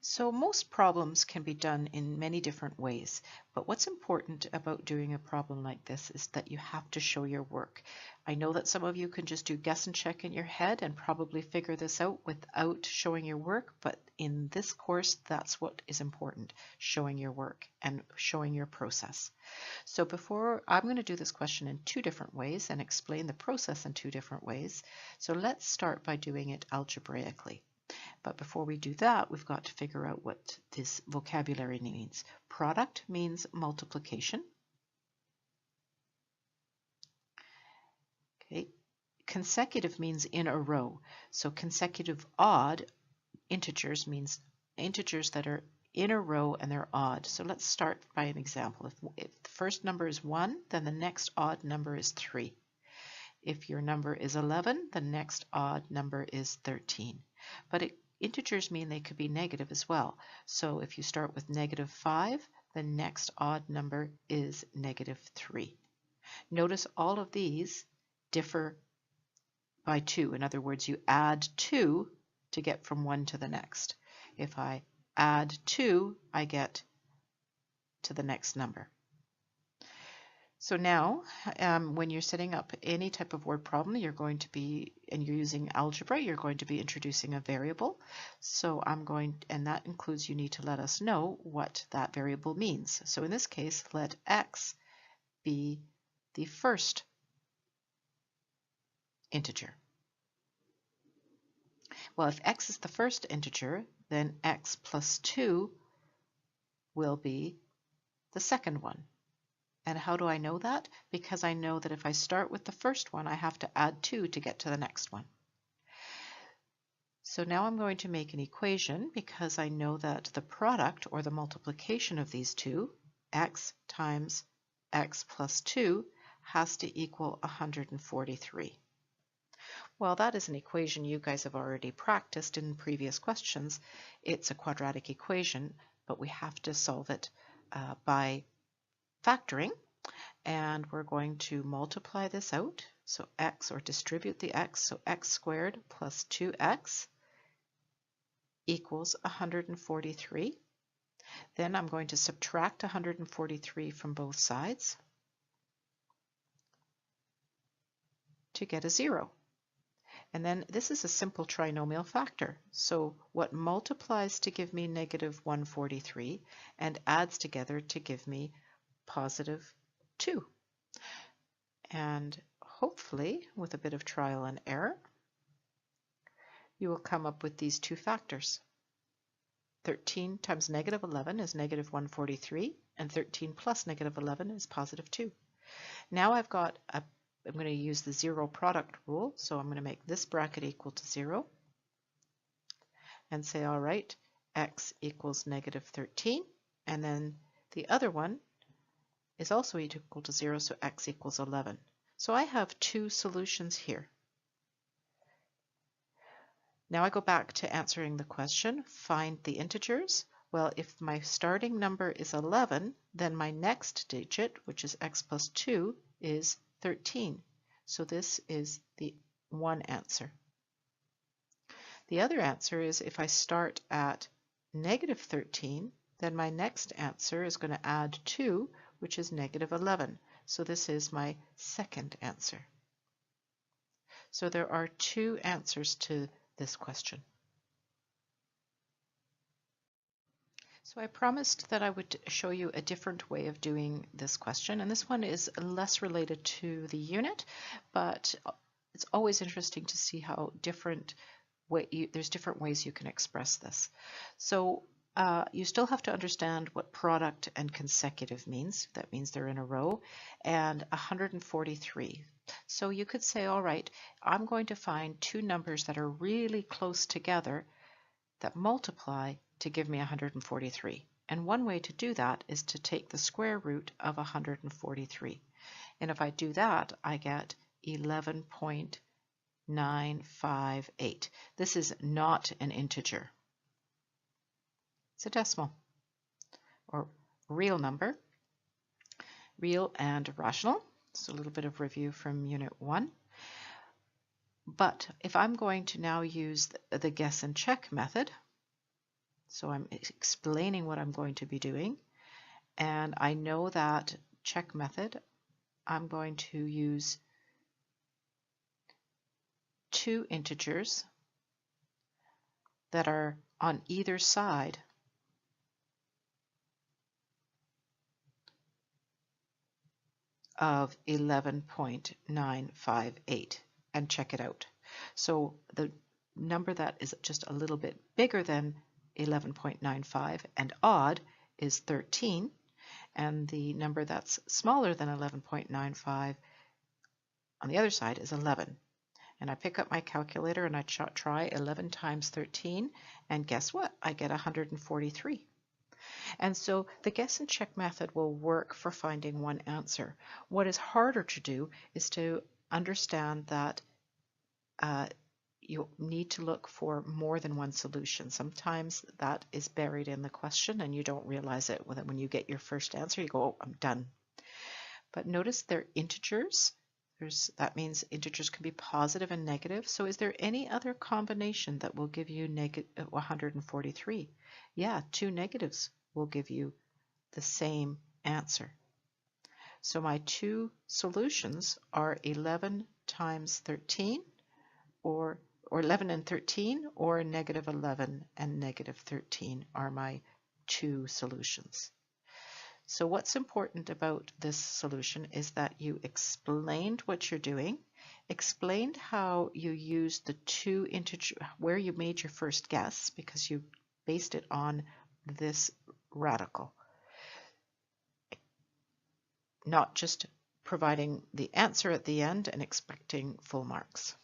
So most problems can be done in many different ways, but what's important about doing a problem like this is that you have to show your work. I know that some of you can just do guess and check in your head and probably figure this out without showing your work, but in this course, that's what is important, showing your work and showing your process. So I'm going to do this question in two different ways and explain the process in two different ways. So let's start by doing it algebraically. But before we do that, we've got to figure out what this vocabulary means. Product means multiplication. Okay. Consecutive means in a row. So consecutive odd integers means integers that are in a row and they're odd. So let's start by an example. If the first number is 1, then the next odd number is 3. If your number is 11, the next odd number is 13. But integers mean they could be negative as well. So if you start with -5, the next odd number is -3. Notice all of these differ by 2. In other words, you add 2 to get from one to the next. If I add 2, I get to the next number. So now, when you're setting up any type of word problem, you're going to be, and you're using algebra, you're going to be introducing a variable. So and that includes you need to let us know what that variable means. So in this case, let x be the first integer. Well, if x is the first integer, then x plus 2 will be the second one. And how do I know that? Because I know that if I start with the first one, I have to add 2 to get to the next one. So now I'm going to make an equation because I know that the product or the multiplication of these two, x times x plus 2, has to equal 143. Well, that is an equation you guys have already practiced in previous questions. It's a quadratic equation, but we have to solve it by factoring, and we're going to multiply this out. So x, or distribute the x, so x squared plus 2x equals 143. Then I'm going to subtract 143 from both sides to get a 0. And then this is a simple trinomial factor. So what multiplies to give me -143 and adds together to give me +2. And hopefully, with a bit of trial and error, you will come up with these two factors. 13 times -11 is -143, and 13 plus -11 is +2. Now I'm going to use the zero product rule, so I'm going to make this bracket equal to 0 and say, all right, x equals -13, and then the other one is also equal to 0, so x equals 11. So I have two solutions here. Now I go back to answering the question, find the integers. Well, if my starting number is 11, then my next digit, which is x plus 2, is 13. So this is the one answer. The other answer is if I start at -13, then my next answer is going to add 2, which is -11. So this is my second answer. So there are two answers to this question. So I promised that I would show you a different way of doing this question, and this one is less related to the unit, but it's always interesting to see how there's different ways you can express this. So you still have to understand what product and consecutive means. That means they're in a row, and 143. So you could say, all right, I'm going to find two numbers that are really close together that multiply to give me 143. And one way to do that is to take the square root of 143. And if I do that, I get 11.958. This is not an integer. It's a decimal or real number, real and rational. So a little bit of review from Unit 1. But if I'm going to now use the guess and check method, So I'm explaining what I'm going to be doing. And I know that check method, I'm going to use two integers that are on either side of 11.958 and check it out. So the number that is just a little bit bigger than 11.95 and odd is 13, and the number that's smaller than 11.95 on the other side is 11. And I pick up my calculator and I try 11 times 13, and guess what? I get 143. And so the guess and check method will work for finding one answer. What is harder to do is to understand that you need to look for more than one solution. Sometimes that is buried in the question and you don't realize it. When you get your first answer, you go, oh, I'm done. But notice they're integers. That means integers can be positive and negative. So is there any other combination that will give you 143? Yeah, two negatives will give you the same answer. So my two solutions are 11 times 13, or 11 and 13, or negative 11 and negative 13 are my two solutions. So what's important about this solution is that you explained what you're doing, explained how you used the two integers, where you made your first guess, because you based it on this radical. Not just providing the answer at the end and expecting full marks.